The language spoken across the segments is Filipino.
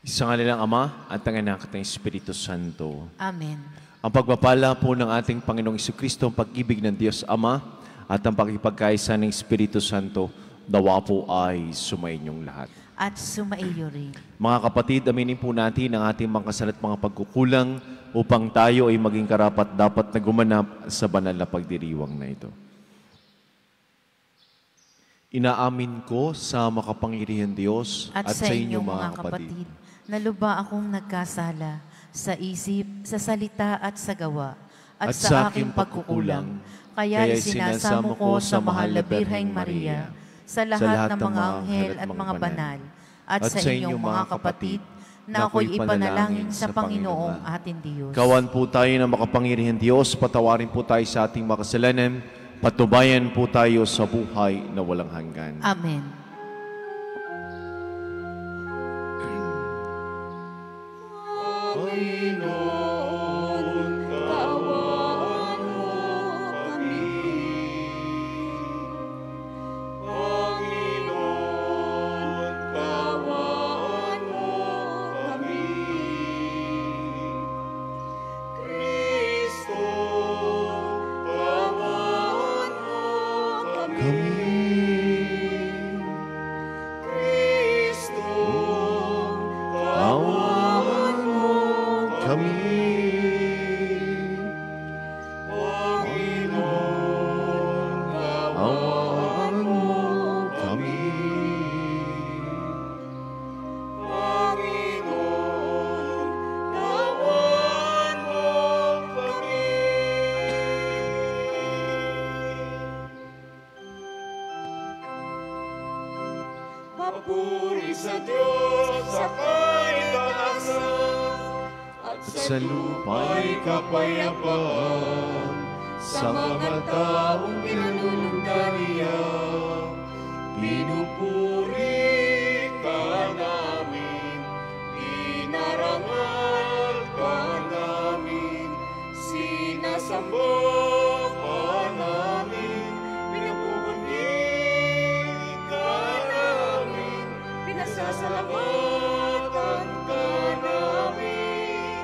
Sa ngala ng Ama at ng Anak at ng Espiritu Santo. Amen. Ang pagpapala po ng ating Panginoong Jesucristo, ang pag-ibig ng Diyos Ama at ang pakipagkaisa ng Espiritu Santo, nawa po ay sumainyong lahat. At sumaiyo rin. Mga kapatid, aminin po natin ang ating mga kasal at mga pagkukulang upang tayo ay maging karapat dapat na gumanap sa banal na pagdiriwang na ito. Inaamin ko sa makapangyarihan Diyos at sa inyong mga kapatid, na luba akong nagkasala sa isip, sa salita at sa gawa, at sa aking pagkukulang. Kaya isinasamo ko sa mahal na Birheng Maria, sa lahat ng mga anghel at mga banal, at sa inyong mga kapatid, na ako'y ipanalangin sa Panginoong ating Diyos. Kawan po tayo ng makapangyarihan Diyos, patawarin po tayo sa ating makasalanan, patubayan po tayo sa buhay na walang hanggan. Amen. Panginoon, kaawaan mo kami. Panginoon, kaawaan mo kami. Kristo, kaawaan mo kami. Kristo, kaawaan mo kami. Panginoon, kaawaan mo kami. Panginoon, kaawaan mo kami. Papuri sa Diyos sa kaitaasan, at sa lupa'y kapayapaan, sa mga taong pinanunugdan niya. Pinupuri ka namin, inarangal ka namin, sinasamba ka namin, pinapupuni ka namin, pinasasalamatan ka namin.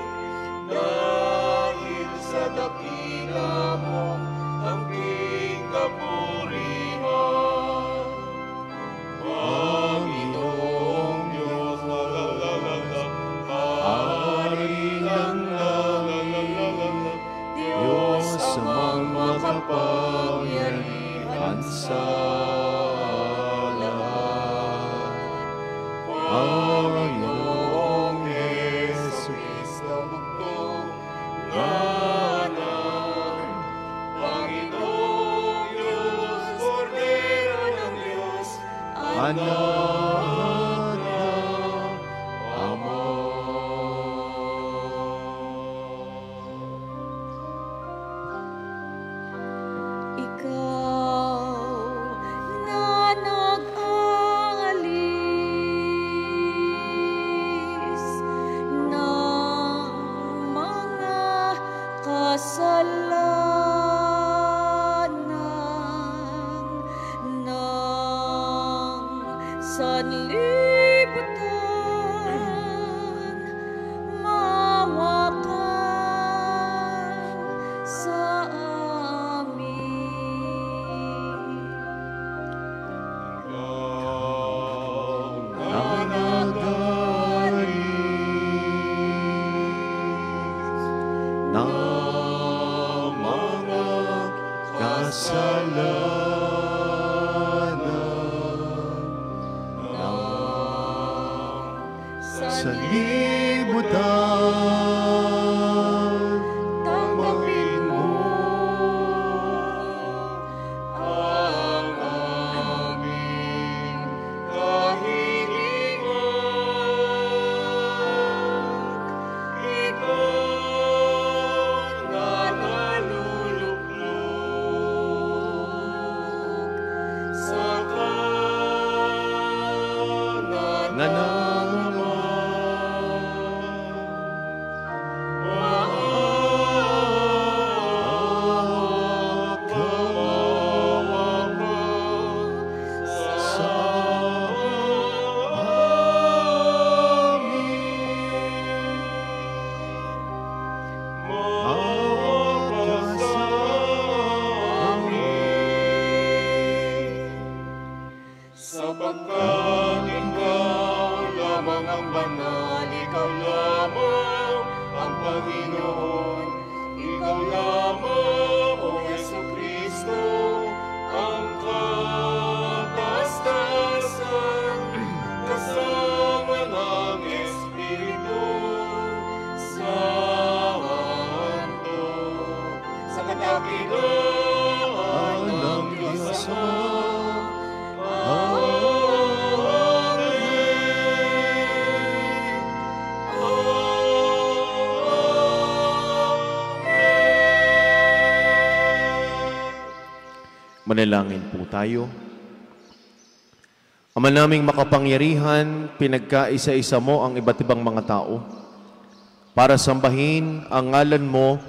Dahil sa dakila mo ang kapurihan, Panginoong Diyos, Hari ng langit, Diyos amang makapangyarihan sa lahat. Panginoong Jesucristo, bugtong ngalan. Panginoong Diyos, Kordero ng Diyos, anak ng Ama. Ikaw na nag-aalis ng mga kasalanan ng sanlibutan, maawa ka sa amin. Ikaw na nag-aalis ng mga kasalanan sa libutan, tanggapin mo ang aming kahilingan. Ikaw na naluluklok sa kanan ng Ama. sapagkat ikaw lamang ang banal, ikaw lamang ang Panginoon, ikaw lamang, O Jesucristo, ang kataas-taasan, kasama ng Espiritu Santo, sa kadakilaan ng Diyos Ama. Manalangin po tayo. Ama naming makapangyarihan, pinagkaisa-isa mo ang iba't ibang mga tao para sambahin ang ngalan mo.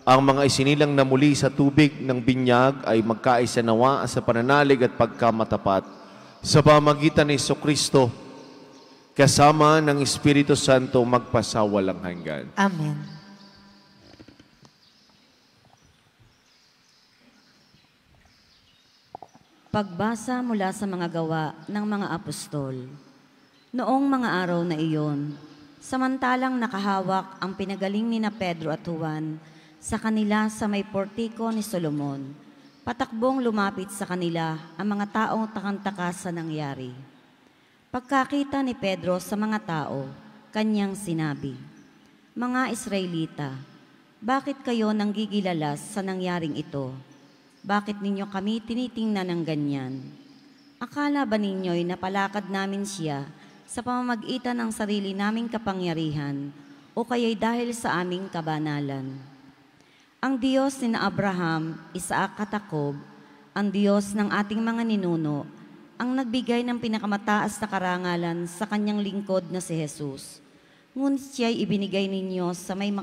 Ang mga isinilang na muli sa tubig ng binyag ay magkaisa nawa sa pananalig at pagkamatapat sa pamagitan ni Jesucristo, kasama ng Espiritu Santo magpasawalang hanggan. Amen. Pagbasa mula sa mga gawa ng mga apostol. Noong mga araw na iyon, samantalang nakahawak ang pinagaling ni na Pedro at Juan sa kanila sa may portiko ni Solomon, patakbong lumapit sa kanila ang mga taong takantaka sa nangyari. Pagkakita ni Pedro sa mga tao, kanyang sinabi, "Mga Israelita, bakit kayo nanggigilalas sa nangyaring ito? Bakit ninyo kami tinitingnan ng ganyan? Akala ba ninyo'y napalakad namin siya sa pamamagitan ng sarili naming kapangyarihan o kaya'y dahil sa aming kabanalan? Ang Diyos ni na Abraham, Isaac at Jacob, ang Diyos ng ating mga ninuno, ang nagbigay ng pinakamataas na karangalan sa kanyang lingkod na si Jesus. Ngunit siya'y ibinigay ninyo sa may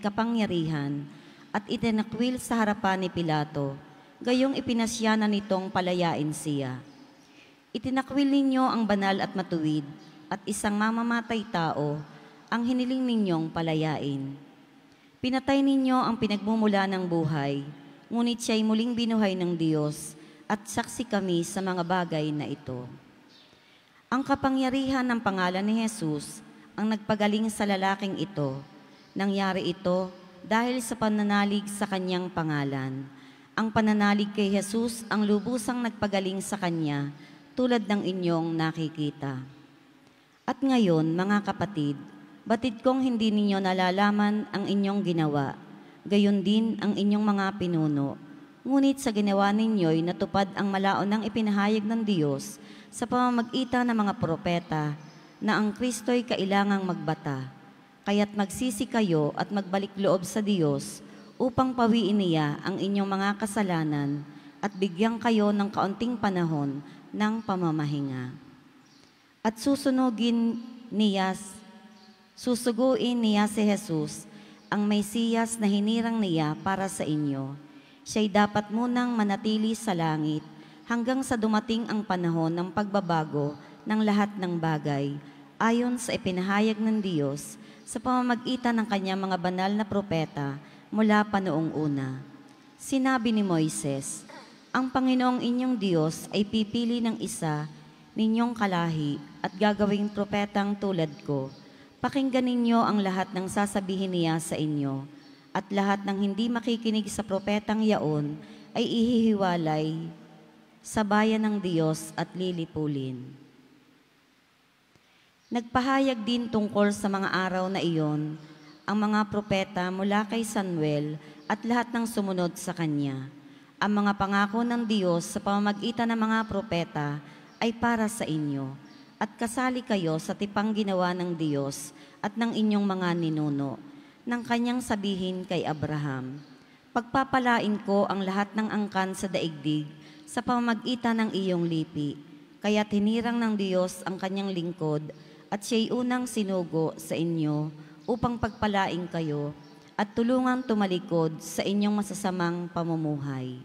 kapangyarihan at itinakwil sa harapan ni Pilato, gayong ipinasya na nitong palayain siya. Itinakwil ninyo ang banal at matuwid at isang mamamatay tao ang hiniling ninyong palayain. Pinatay ninyo ang pinagmumula ng buhay, ngunit siya'y muling binuhay ng Diyos at saksi kami sa mga bagay na ito. Ang kapangyarihan ng pangalan ni Jesus ang nagpagaling sa lalaking ito. Nangyari ito dahil sa pananalig sa kanyang pangalan. Ang pananalig kay Jesus ang lubusang nagpagaling sa kanya, tulad ng inyong nakikita. At ngayon, mga kapatid, batid kong hindi ninyo nalalaman ang inyong ginawa, gayon din ang inyong mga pinuno. Ngunit sa ginawa ninyo'y natupad ang malaon ng ipinahayag ng Diyos sa pamamagitan ng mga propeta na ang Kristo'y kailangang magbata. Kaya't magsisi kayo at magbalik loob sa Diyos upang pawiin niya ang inyong mga kasalanan at bigyan kayo ng kaunting panahon ng pamamahinga. At susuguin niya si Jesus, ang Mesiyas na hinirang niya para sa inyo. Siya'y dapat munang manatili sa langit hanggang sa dumating ang panahon ng pagbabago ng lahat ng bagay, ayon sa ipinahayag ng Diyos sa pamamagitan ng kanyang mga banal na propeta mula pa noong una. Sinabi ni Moises, "Ang Panginoong inyong Diyos ay pipili ng isa ninyong kalahi at gagawing propetang tulad ko. Pakinggan ninyo ang lahat ng sasabihin niya sa inyo, at lahat ng hindi makikinig sa propetang yaon ay ihihiwalay sa bayan ng Diyos at lilipulin." Nagpahayag din tungkol sa mga araw na iyon ang mga propeta mula kay Samuel at lahat ng sumunod sa kanya. Ang mga pangako ng Diyos sa pamamagitan ng mga propeta ay para sa inyo, at kasali kayo sa tipang ginawa ng Diyos at ng inyong mga ninuno, ng kanyang sabihin kay Abraham, "Pagpapalain ko ang lahat ng angkan sa daigdig sa pamamagitan ng iyong lipi." Kaya't hinirang ng Diyos ang kanyang lingkod at siya'y unang sinugo sa inyo upang pagpalain kayo at tulungang tumalikod sa inyong masasamang pamumuhay.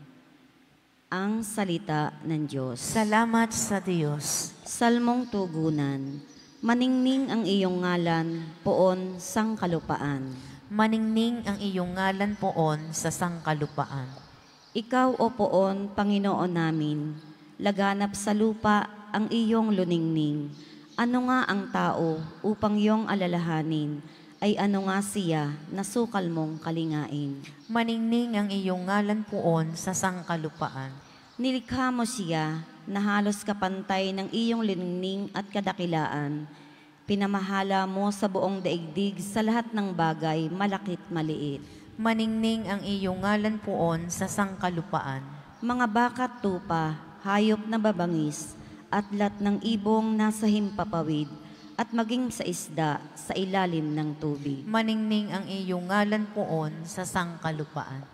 Ang salita ng Diyos. Salamat sa Diyos. Salmong tugunan. Maningning ang iyong ngalan, poon sang kalupaan. Maningning ang iyong ngalan poon sa sangkalupaan. Ikaw o poon, Panginoon namin, laganap sa lupa ang iyong luningning. Ano nga ang tao upang iyong alalahanin? Ay ano nga siya na sukal mong kalingain? Maningning ang iyong ngalan poon sa sangkalupaan. Nilikha mo siya na halos kapantay ng iyong liningning at kadakilaan. Pinamahala mo sa buong daigdig sa lahat ng bagay, malakit maliit. Maningning ang iyong ngalan poon sa sangkalupaan. Mga bakat tupa, hayop na babangis, at lat ng ibong nasa himpapawid, at maging sa isda sa ilalim ng tubig. Maningning ang iyong ngalan poon sa sangkalupaan.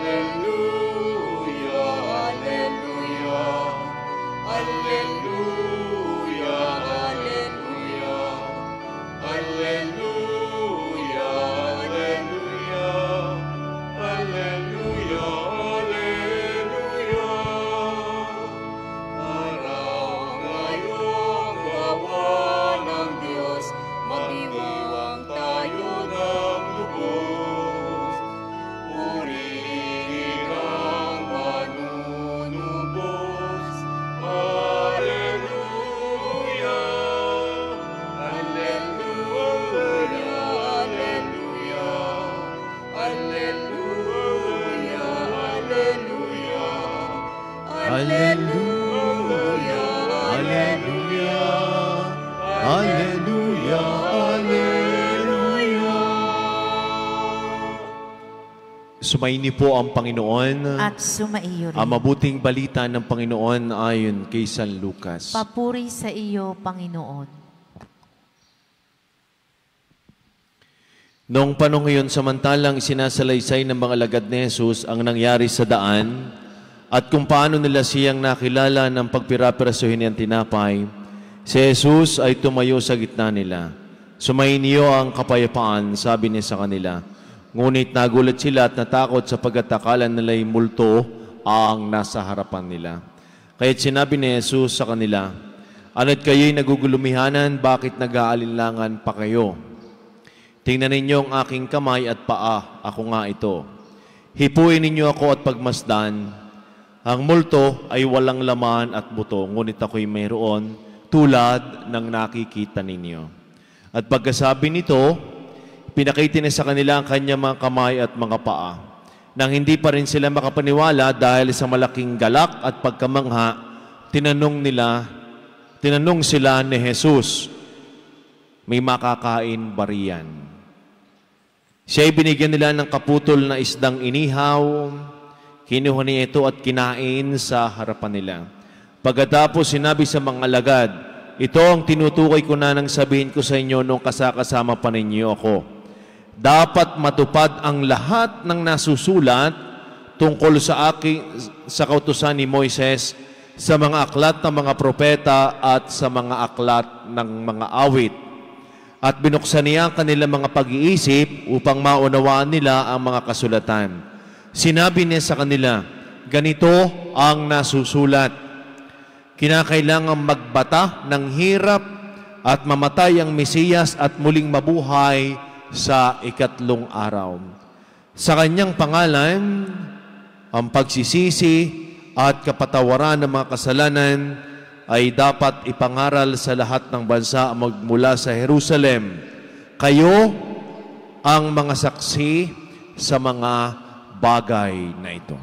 Alleluia, alleluia, alleluia, alleluia, alleluia, alleluia, alleluia, alleluia. Araw ngayong gawa ng Diyos, magdiwang tayo ng lubos. Purihin ang manunubos. Alleluia, alleluia, alleluia, alleluia, alleluia, Hallelujah, Hallelujah, Hallelujah. Sumaini po ang Panginoon. At sumaiyo rin. Ang mabuting balita ng Panginoon ayon kay San Lucas. Papuri sa iyo, Panginoon. Noong panong ngayon, samantalang sinasalaysay ng mga alagad ni Jesus ang nangyari sa daan at kung paano nila siyang nakilala ng pagpirapirasuhin niyang tinapay, si Jesus ay tumayo sa gitna nila. Sumainiyo ang kapayapaan, sabi niya sa kanila. Ngunit nagulat sila at natakot sapagkat akala nila'y multo ang nasa harapan nila. Kaya't sinabi ni Jesus sa kanila, ano't kayo'y nagugulumihanan, bakit nag-aalinlangan pa kayo? Tingnan ninyo ang aking kamay at paa, ako nga ito. Hipuin ninyo ako at pagmasdan. Ang multo ay walang laman at buto, ngunit ako'y mayroon tulad ng nakikita ninyo. At pagkasabi nito, pinakita niya sa kanila ang kanyang mga kamay at mga paa. Nang hindi pa rin sila makapaniwala dahil sa malaking galak at pagkamangha, tinanong sila ni Jesus, may makakain ba riyan? Siya'y binigyan nila ng kaputol na isdang inihaw, kinuha niya ito at kinain sa harapan nila. Pagkatapos sinabi sa mga alagad, ito ang tinutukoy ko na nang sabihin ko sa inyo nung kasama pa ninyo ako. Dapat matupad ang lahat ng nasusulat tungkol sa kautusan ni Moises, sa mga aklat ng mga propeta at sa mga aklat ng mga awit. At binuksan niya ang kanilang mga pag-iisip upang maunawaan nila ang mga kasulatan. Sinabi niya sa kanila, ganito ang nasusulat. Kinakailangang magbata ng hirap at mamatay ang Mesiyas at muling mabuhay sa ikatlong araw. Sa kanyang pangalan, ang pagsisisi at kapatawaran ng mga kasalanan ay dapat ipangaral sa lahat ng bansa magmula sa Jerusalem. Kayo ang mga saksi sa mga bagay na ito.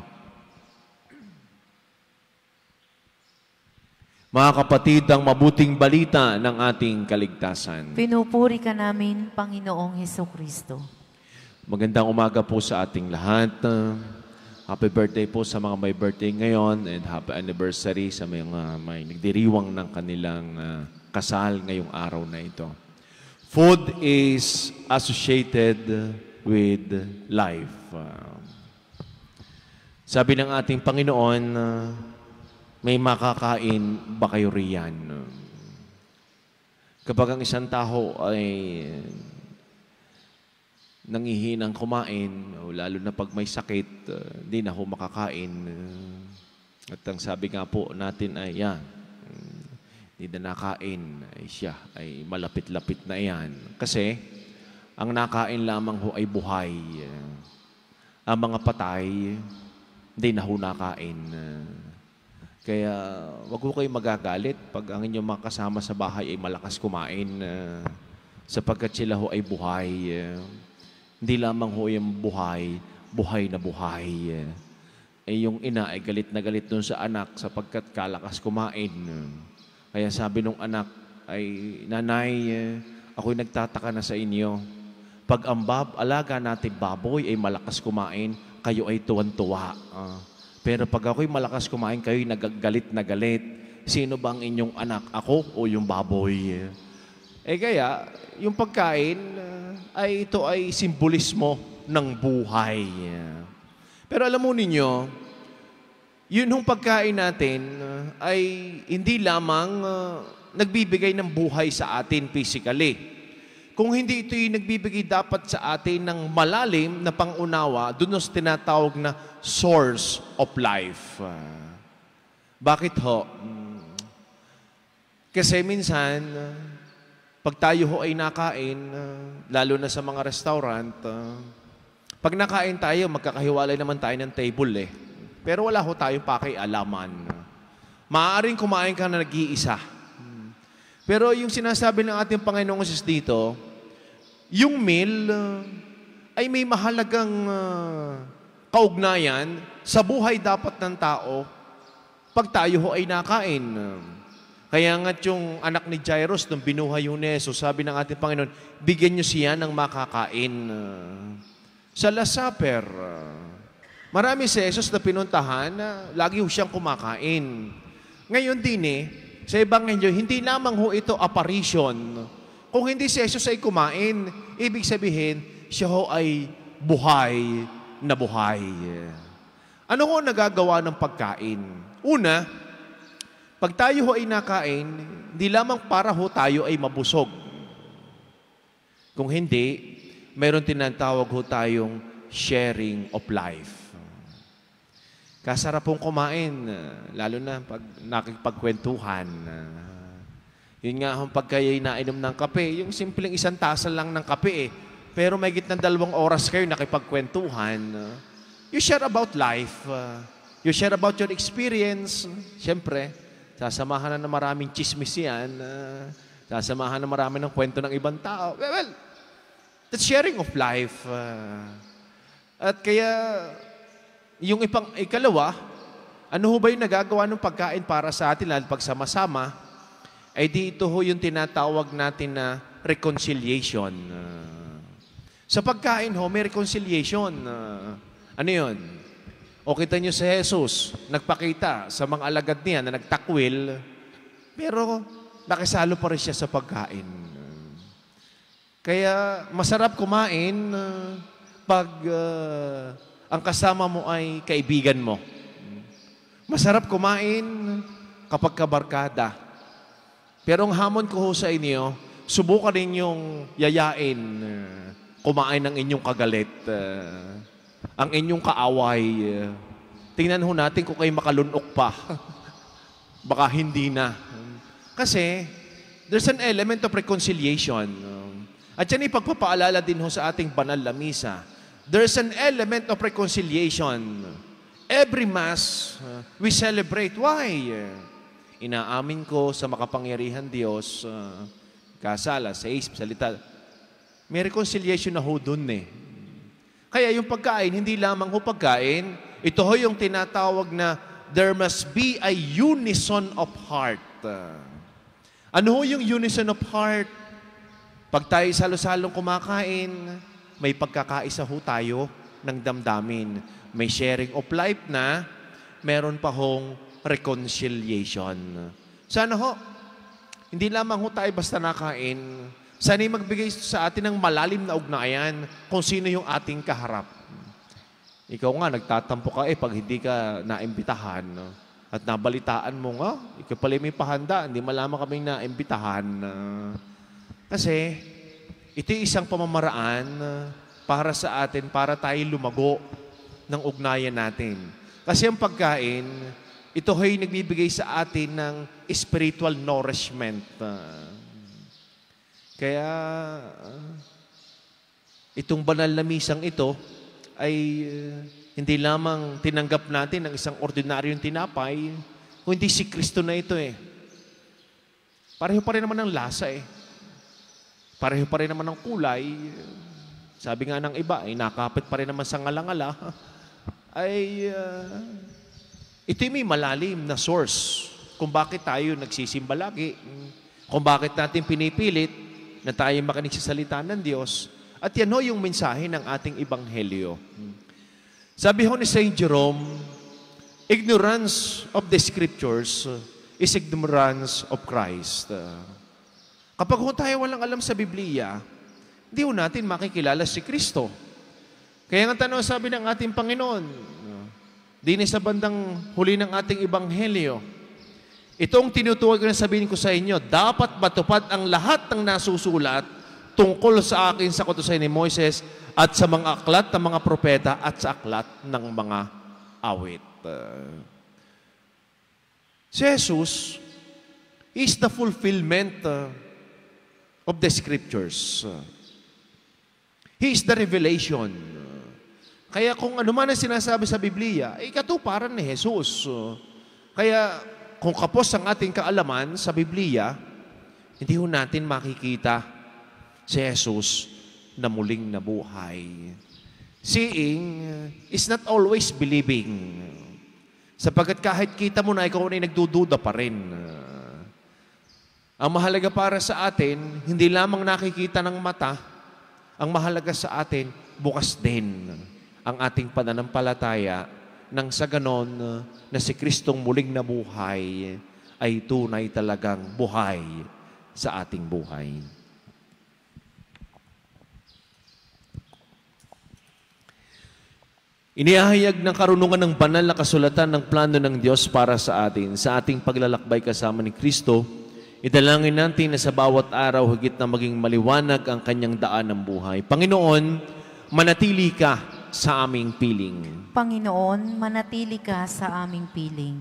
Mga kapatid, ang mabuting balita ng ating kaligtasan. Pinupuri ka namin, Panginoong Hesukristo. Magandang umaga po sa ating lahat. Happy birthday po sa mga may birthday ngayon and happy anniversary sa mga may nagdiriwang ng kanilang kasal ngayong araw na ito. Food is associated with life. Sabi ng ating Panginoon, may makakain ba kayo riyan? Kapag ang isang tao ay nangihinang kumain, lalo na pag may sakit, hindi na ho makakain. At ang sabi nga po natin ay yan, hindi na nakain, ay siya, ay malapit-lapit na yan. Kasi, ang nakain lamang ho ay buhay. Ang mga patay hindi na ho nakain. Kaya wag ho kayo magagalit pag ang inyong mga kasama sa bahay ay malakas kumain sapagkat sila ho ay buhay. Hindi lamang ho yung buhay, buhay na buhay. Yung ina ay galit na galit dun sa anak sapagkat kalakas kumain. Kaya sabi nung anak ay, Nanay, ako'y nagtataka na sa inyo. Pag ang alaga natin baboy ay malakas kumain, kayo ay tuwan-tuwa. Pero pag ako'y malakas kumain, kayo'y nagagalit na galit. Sino ba ang inyong anak? Ako o yung baboy? Kaya, yung pagkain ay ito ay simbolismo ng buhay. Pero alam mo ninyo, yun hong pagkain natin ay hindi lamang nagbibigay ng buhay sa atin physically. Kung hindi ito yung nagbibigay dapat sa atin ng malalim na pangunawa, doon sa tinatawag na source of life. Bakit ho? Kasi minsan, pag tayo ho ay nakain, lalo na sa mga restaurant, pag nakain tayo, magkakahiwalay naman tayo ng table Pero wala ho tayong pakialaman. Maaaring kumain ka na nag-iisa. Pero yung sinasabi ng ating Panginoong Hesus dito, yung meal ay may mahalagang kaugnayan sa buhay dapat ng tao pag tayo ho ay nakain. Kaya nga yung anak ni Jairus, nung binuhay yung Hesus, sabi ng ating Panginoon, bigyan niyo siya ng makakain. Sa Last Supper, marami si Jesus na pinuntahan na lagi ho siyang kumakain. Ngayon din sa Ebanghelyo, hindi lamang ho ito apparition. Kung hindi si Jesus ay kumain, ibig sabihin, siya ho ay buhay na buhay. Ano ho nagagawa ng pagkain? Una, pag tayo ho ay nakain, hindi lamang para ho tayo ay mabusog. Kung hindi, mayroon tinatawag ho tayong sharing of life. Kasarap pong kumain, lalo na pag nakikipagkwentuhan. Yun nga, pag kayo'y nainom ng kape, yung simpleng isang tasa lang ng kape pero may gitnang 2 oras kayo nakipagkwentuhan. You share about life. You share about your experience. Siyempre, sasamahan na ng maraming chismis yan. Sasamahan na marami ng kwento ng ibang tao. Well, that's sharing of life. At kaya, yung ikalawa, ano ho ba yung nagagawa ng pagkain para sa atin lalo pag sama-sama, ay di ito ho yung tinatawag natin na reconciliation. Sa pagkain ho, may reconciliation. Ano yun? O kita nyo si Jesus, nagpakita sa mga alagad niya na nagtakwil, pero nakisalo pa rin siya sa pagkain. Kaya masarap kumain pag ang kasama mo ay kaibigan mo. Masarap kumain kapag kabarkada. Pero ang hamon ko ho sa inyo, subukan ninyong yayain, kumain ng inyong kagalit, ang inyong kaaway. Tingnan ho natin kung kayo makalunok pa. Baka hindi na. Kasi, there's an element of reconciliation. At yan ipagpapaalala din ho sa ating banal na misa. There's an element of reconciliation. Every Mass, we celebrate. Why? Inaamin ko sa makapangyarihan Diyos, kasala, sa salita. May reconciliation na ho dun Kaya yung pagkain, hindi lamang ho pagkain, ito ho yung tinatawag na there must be a unison of heart. Ano ho yung unison of heart? Pag tayo salo-salong kumakain, may pagkakaisa ho tayo ng damdamin. May sharing of life na meron pa hong reconciliation. Sana ho, hindi lamang ho tayo basta nakain. Sana'y magbigay sa atin ng malalim na ugnayan kung sino yung ating kaharap. Ikaw nga, nagtatampo ka pag hindi ka naimbitahan. At nabalitaan mo nga, ikaw pala may pahanda, hindi malaman kaming naimbitahan. Kasi, ito isang pamamaraan para sa atin, para tayo lumago ng ugnayan natin. Kasi ang pagkain, ito ay nagbibigay sa atin ng spiritual nourishment. Kaya, itong banal na misang ito ay hindi lamang tinanggap natin ang isang ordinaryong tinapay, kundi si Kristo na ito eh. Pareho pa rin naman ng lasa eh. Pareho pa rin naman ng kulay. Sabi nga ng iba, ay nakapit pa rin naman sa ngalangala. Ito'y may malalim na source kung bakit tayo nagsisimba lagi, kung bakit natin pinipilit na tayo makinig sa salita ng Diyos. At yan ho yung mensahe ng ating ebanghelyo. Sabi ho ni Saint Jerome, ignorance of the scriptures is ignorance of Christ. Kapag ho tayo walang alam sa Biblia, hindi ho natin makikilala si Kristo. Kaya nga tanong sabi ng ating Panginoon, din sa bandang huli ng ating ebanghelyo, itong tinutuwag na sabihin ko sa inyo, dapat matupad ang lahat ng nasusulat tungkol sa akin sa kautusan ni Moises at sa mga aklat ng mga propeta at sa aklat ng mga awit. Si Jesus is the fulfillment of the scriptures. He is the revelation. Kaya kung ano man ang sinasabi sa Biblia, ay katuparan ni Jesus. Kaya kung kapos ang ating kaalaman sa Biblia, hindi ho natin makikita si Jesus na muling nabuhay. Seeing is not always believing. Sapagkat kahit kita mo na ikaw ay nagdududa pa rin. Ang mahalaga para sa atin, hindi lamang nakikita ng mata, ang mahalaga sa atin, bukas din ang ating pananampalataya nang sa ganon na si Kristong muling nabuhay ay tunay talagang buhay sa ating buhay. Inihahayag ng karunungan ng banal na kasulatan ng plano ng Diyos para sa atin, sa ating paglalakbay kasama ni Kristo. Idalangin natin na sa bawat araw higit na maging maliwanag ang kanyang daan ng buhay. Panginoon, manatili ka sa aming piling. Panginoon, manatili ka sa aming piling.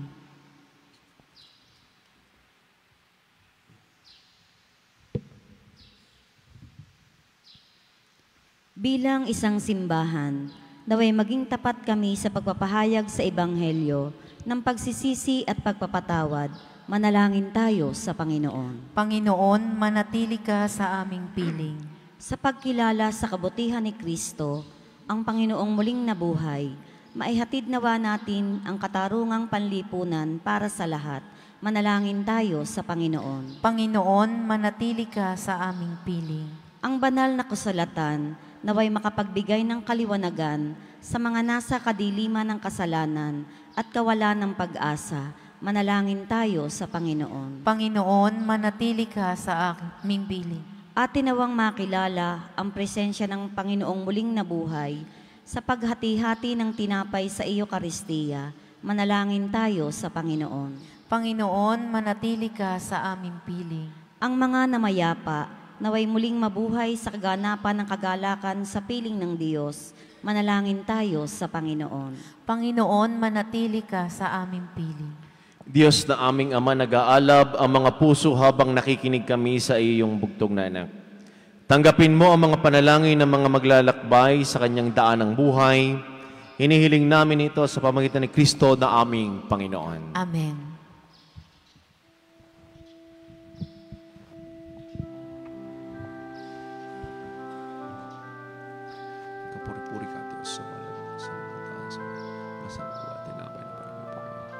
Bilang isang simbahan, naway maging tapat kami sa pagpapahayag sa Ebanghelyo ng pagsisisi at pagpapatawad. Manalangin tayo sa Panginoon. Panginoon, manatili ka sa aming piling. Sa pagkilala sa kabutihan ni Kristo, ang Panginoong muling nabuhay, maihatid nawa natin ang katarungang panlipunan para sa lahat. Manalangin tayo sa Panginoon. Panginoon, manatili ka sa aming piling. Ang banal na kasulatan, naway makapagbigay ng kaliwanagan sa mga nasa kadiliman ng kasalanan at kawalan ng pag-asa. Manalangin tayo sa Panginoon. Panginoon, manatili ka sa aming piling. Atin nawang makilala ang presensya ng Panginoong muling nabuhay sa paghati-hati ng tinapay sa Eucharistia. Manalangin tayo sa Panginoon. Panginoon, manatili ka sa aming piling. Ang mga namayapa, naway muling mabuhay sa kaganapan ng kagalakan sa piling ng Diyos. Manalangin tayo sa Panginoon. Panginoon, manatili ka sa aming piling. Diyos na aming Ama, nag-aalab ang mga puso habang nakikinig kami sa iyong bugtong na anak. Tanggapin mo ang mga panalangin ng mga maglalakbay sa kanyang daan ng buhay. Hinihiling namin ito sa pamagitan ni Kristo na aming Panginoon. Amen. Kapuri-puri ka, Diyos, sa walang sa mataan sa masambuwa, tinapay na parang Panginoon.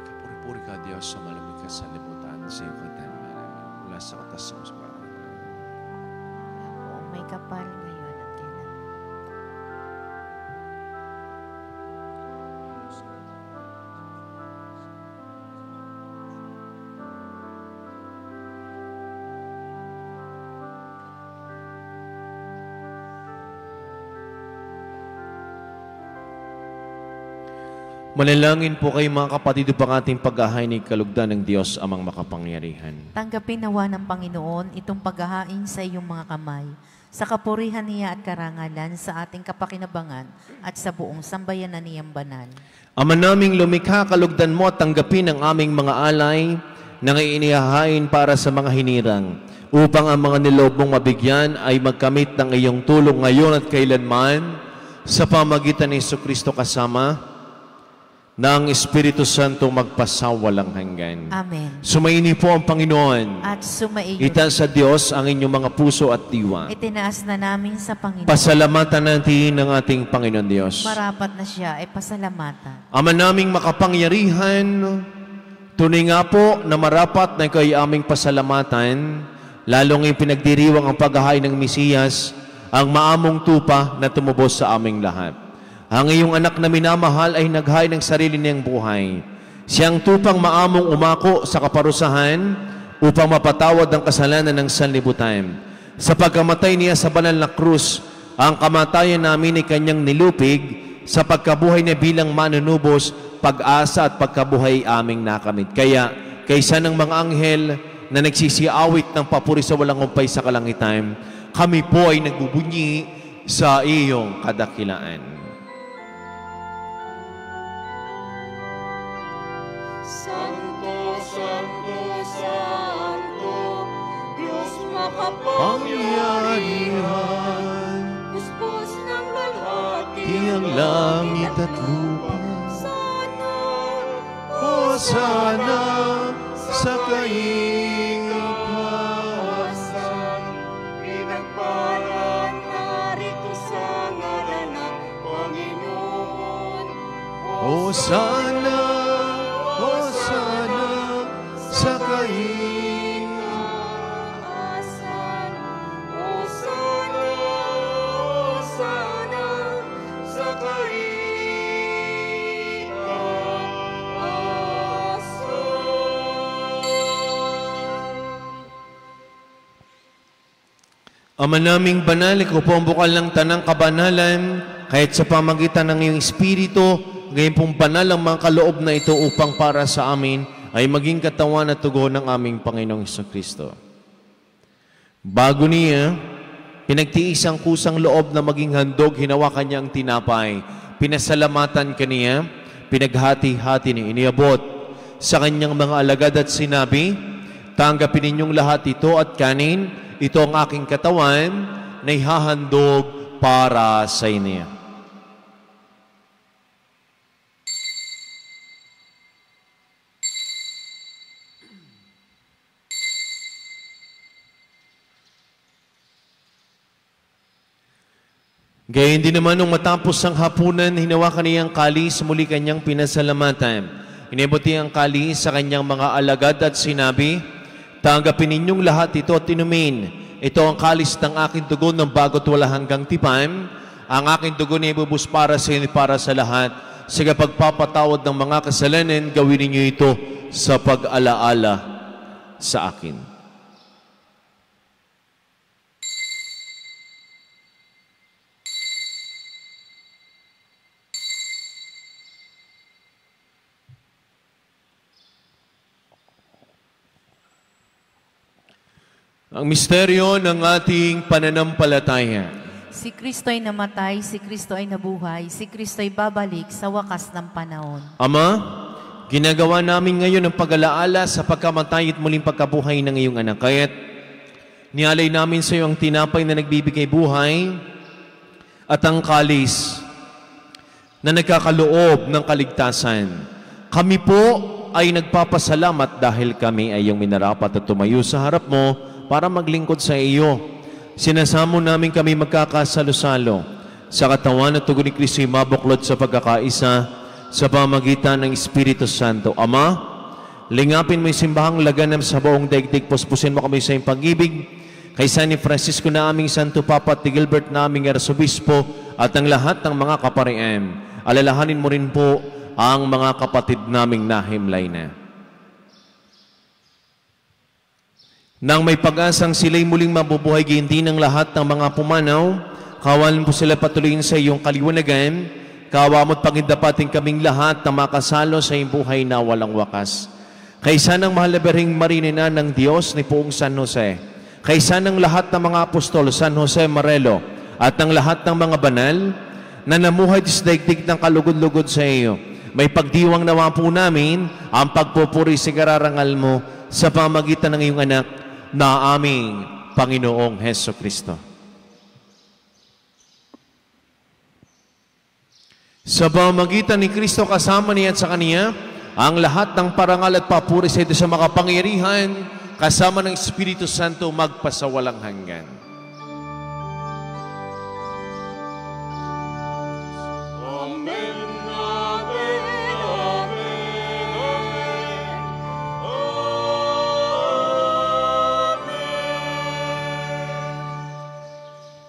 Kapuri-puri ka, Diyos, sa malamig ka sa libutan, sa iyo ka tayo maraming mula sa katas sa musbaran. Ako may kapal ngayon at kailan. Manalangin po kayo mga kapatid upang ating paghahain kalugdan ng Diyos amang makapangyarihan. Tanggapin nawa ng Panginoon itong paghahain sa iyong mga kamay sa kapurihan niya at karangalan, sa ating kapakinabangan at sa buong sambayanan niyang banal. Ama naming lumikha, kalugdan mo at tanggapin ang aming mga alay na inihahain para sa mga hinirang, upang ang mga niloob mong mabigyan ay magkamit ng iyong tulong ngayon at kailanman, sa pamagitan ni Jesucristo kasama ng Espiritu Santo magpasawalang hanggan. Amen. Sumaini po ang Panginoon. At sumaiyo, Itaas sa Diyos ang inyong mga puso at diwa. itinaas na namin sa Panginoon. Pasalamatan natin ng ating Panginoon Diyos. Marapat na siya ay pasalamatan. Ama naming makapangyarihan, tunay nga po na marapat na ikaw ay aming pasalamatan, lalong ipinagdiriwang ang paghahain ng Mesiyas, ang maamong tupa na tumubos sa aming lahat. Ang iyong anak na minamahal ay naghain ng sarili niyang buhay. Siyang tupang maamong umako sa kaparusahan upang mapatawad ang kasalanan ng sanlibutan. Sa pagkamatay niya sa banal na krus, ang kamatayan namin ay kanyang nilupig, sa pagkabuhay niya bilang manunubos, pag-asa at pagkabuhay aming nakamit. Kaya, kaysa ng mga anghel na nagsisiawit ng papuri sa walang umpay sa kalangitan, kami po ay nagbubunyi sa iyong kadakilaan. Santo, Santo, Santo, Diyos makapangyarihan, puspos ng balhati Tiyang langit at lupa, sana, Hosana sa kaingapan. Pinagpalan narito sa ngalan ng Panginoon. Hosana, Hosana sa kaingapan. Hosana, Hosana sa Ama naming banal, ikaw po ang bukal ng tanang kabanalan, kahit sa pamagitan ng iyong Espiritu, ngayon pong banal ang mga kaloob na ito upang para sa amin ay maging katawan at tugon ng aming Panginoong Jesucristo. Bago niya, pinagtiis ang kusang loob na maging handog, hinawakan niya ang tinapay, pinasalamatan kaniya, pinaghati-hati niya, iniabot sa kanyang mga alagad at sinabi, tanggapin ninyong lahat ito at kanin, ito ang aking katawan na ihahandog para sa inyo. Gayon din naman nung matapos ang hapunan, hinawakan niya ang kalis, muli kanyang pinasalamatan. Inibot niya ang kalis sa kanyang mga alagad at sinabi, tanggapin ninyong lahat ito at inumin. Ito ang kalis ng aking dugo ng bago't wala hanggang tipan. Ang aking dugo na ibubus para sa inyo para sa lahat. Sa pagpapatawad ng mga kasalanan, gawin ninyo ito sa pag-alaala sa akin. Ang misteryo ng ating pananampalataya. Si Kristo ay namatay, si Kristo ay nabuhay, si Kristo ay babalik sa wakas ng panahon. Ama, ginagawa namin ngayon ang pag-alaala sa pagkamatay at muling pagkabuhay ng iyong anak. Kaya't nialay namin sa iyo ang tinapay na nagbibigay buhay at ang kalis na nagkakaloob ng kaligtasan. Kami po ay nagpapasalamat dahil kami ay iyong minarapat at tumayo sa harap mo para maglingkod sa iyo. Sinasamo namin kami magkakasalo-salo sa katawan at tugon ni Kristo ay mabuklod sa pagkakaisa sa pamagitan ng Espiritu Santo. Ama, lingapin mo yung simbahang laganap sa buong daigdig, puspusin mo kami sa iyong pag-ibig, kay San Francisco na aming Santo Papa at Gilbert na aming Arsobispo at ang lahat ng mga kaparian. Alalahanin mo rin po ang mga kapatid naming nahimlay na. Nang may pag-asang sila'y muling mabubuhay, gayon din ng lahat ng mga pumanaw, kawalan po sila patuloyin sa iyong kaliwanagan, kawamo't pagindapating kaming lahat na makasalo sa iyong buhay na walang wakas. Kaysa ng mahal na Birheng Maria ng Diyos ni Poong San Jose, kaysa ng lahat ng mga apostol, San Jose Marelo, at ng lahat ng mga banal na namuhay sa daigdig ng kalugod-lugod sa iyo. May pagdiwang nawa po namin ang pagpupuri sa kararangal mo sa pamagitan ng iyong anak na aming Panginoong Heso Kristo. Sa pamagitan ni Kristo kasama niya at sa Kanya, ang lahat ng parangal at papuri sa ito sa makapangyarihan, kasama ng Espiritu Santo magpasawalang hanggan. Amen, amen, amen, amen.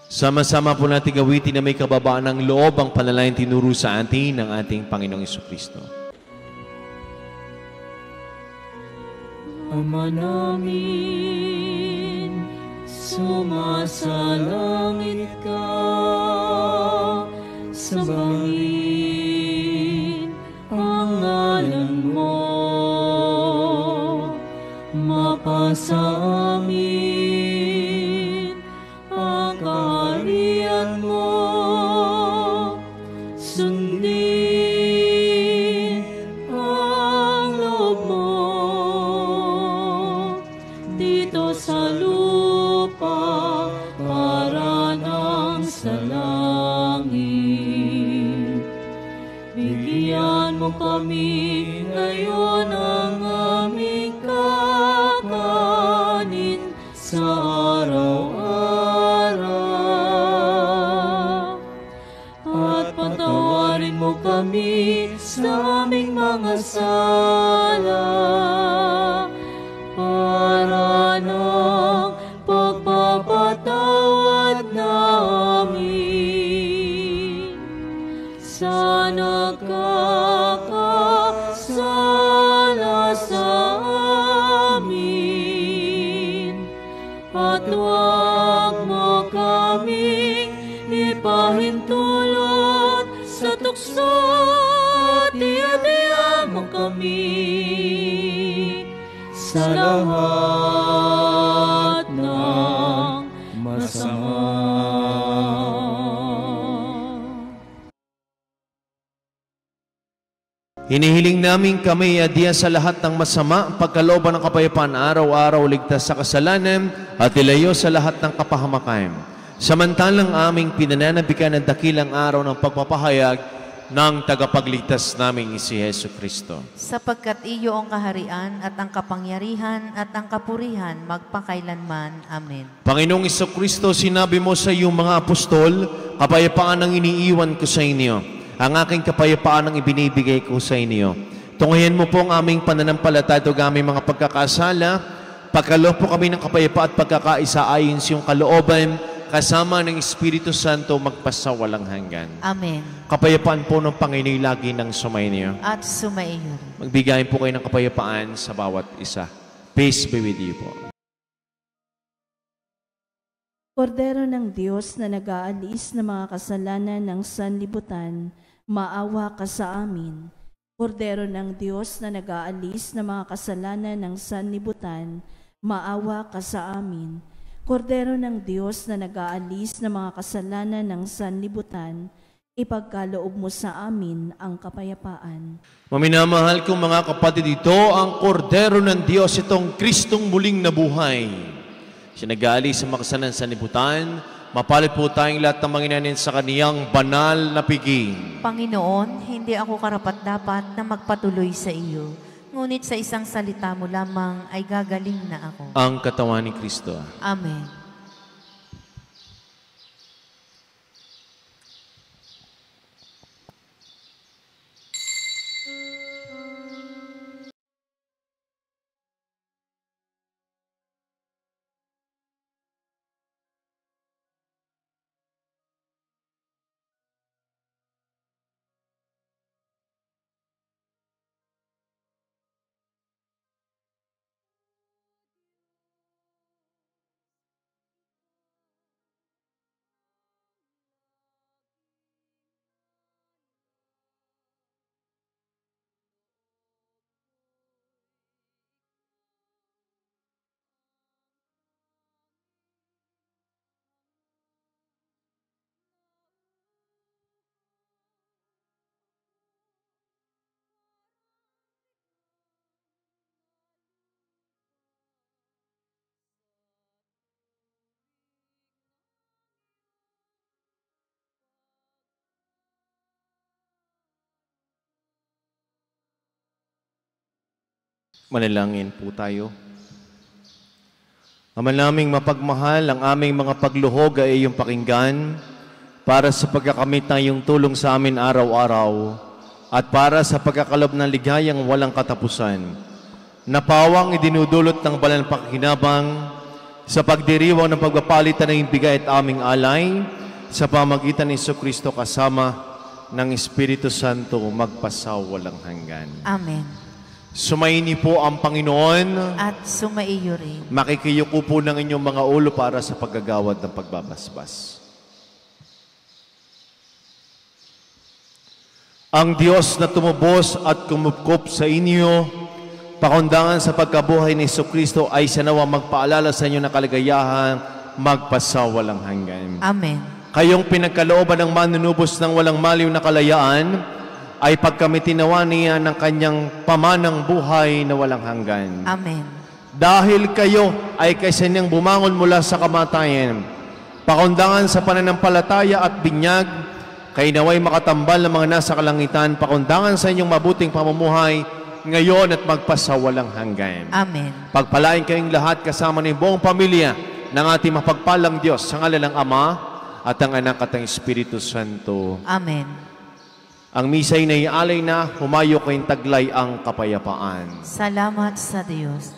Sama-sama po natin gawitin na may kababaan ng loob ang panalangin tinuro sa atin ng ating Panginoong Jesucristo. Ama namin, sumasalangit ka, sambahin ang ngalan mo, mapasa amin ang kaharian mo, sundin ang loob mo dito sa lupa para nang sa langit. Bigyan mo kami ngayon ang aming kakanin sa araw-araw. At patawarin mo kami sa aming mga sala para ng pagpapatawad namin sa nagkakasala sa amin. At huwag mo kaming ipahintulot sa tukso at iadya mo kami sa lahat ng masama. Hinihiling namin kami adya sa lahat ng masama, pagkalooban ng kapayapaan araw-araw, ligtas sa kasalanan at ilayo sa lahat ng kapahamakan. Samantalang aming pinananabikan ang dakilang araw ng pagpapahayag ng tagapagligtas naming si Heso Kristo. Sapagkat iyo ang kaharian at ang kapangyarihan at ang kapurihan magpakailanman. Amen. Panginoong Jesucristo, sinabi mo sa iyong mga apostol, kapayapaan ang iniiwan ko sa inyo. Ang aking kapayapaan ang ibinibigay ko sa inyo. Tunghayan mo po ang aming pananampalataya at aming mga pagkakasala. Pagkaloob po kami ng kapayapaan at pagkakaisa ayon sa iyong kalooban, kasama ng Espiritu Santo magpasawalang hanggan. Amen. Kapayapaan po ng Panginoon lagi ng sumainyo. At sumaiyo rin. Magbigayin po kayo ng kapayapaan sa bawat isa. Peace be with you po. Kordero ng Diyos na nag-aalis ng mga kasalanan ng sanlibutan, maawa ka sa amin. Kordero ng Diyos na nag-aalis ng mga kasalanan ng sanlibutan, maawa ka sa amin. Kordero ng Diyos na nag-aalis ng mga kasalanan ng sanlibutan, ipagkaloob mo sa amin ang kapayapaan. Maminamahal kong mga kapatid, ito ang kordero ng Diyos, itong Kristong muling nabuhay. Siya nag-aalis sa mga kasalanan ng sanlibutan, mapalit po tayong lahat ng manginanin sa kaniyang banal na piging. Panginoon, hindi ako karapat-dapat na magpatuloy sa iyo. Ngunit sa isang salita mo lamang ay gagaling na ako. Ang katawan ni Kristo. Amen. Manalangin po tayo. Ama naming mapagmahal, ang aming mga pagluhog ay iyong pakinggan para sa pagkakamit ng iyong tulong sa amin araw-araw at para sa pagkakalob ng ligayang walang katapusan. Napawang idinudulot ng banal na pakikinabang sa pagdiriwang ng pagpapalitan ng bigay at aming alay sa pamagitan ni Jesucristo kasama ng Espiritu Santo magpasawalang hanggan. Amen. Sumaini po ang Panginoon. At sumaiyo rin. Makikiyuko po ng inyong mga ulo para sa paggagawad ng pagbabasbas. Ang Diyos na tumubos at kumupkop sa inyo, pakundangan sa pagkabuhay ni Jesucristo ay sanawa magpaalala sa inyo ng kaligayahan, magpasawalang hanggan. Amen. Kayong pinagkalooban ng manunubos ng walang maliw na kalayaan, ay pagkamitinawa niya ng kanyang pamanang buhay na walang hanggan. Amen. Dahil kayo ay kaysa niyang bumangon mula sa kamatayan, pakundangan sa pananampalataya at binyag, kayo naway makatambal ng mga nasa kalangitan, pakundangan sa inyong mabuting pamumuhay, ngayon at magpasawalang hanggan. Amen. Pagpalain kayong lahat kasama ng buong pamilya ng ating mapagpalang Diyos, sa ngalan ng Ama at ang Anak at ang Espiritu Santo. Amen. Ang misa'y naialay na, humayo kayong taglay ang kapayapaan. Salamat sa Diyos.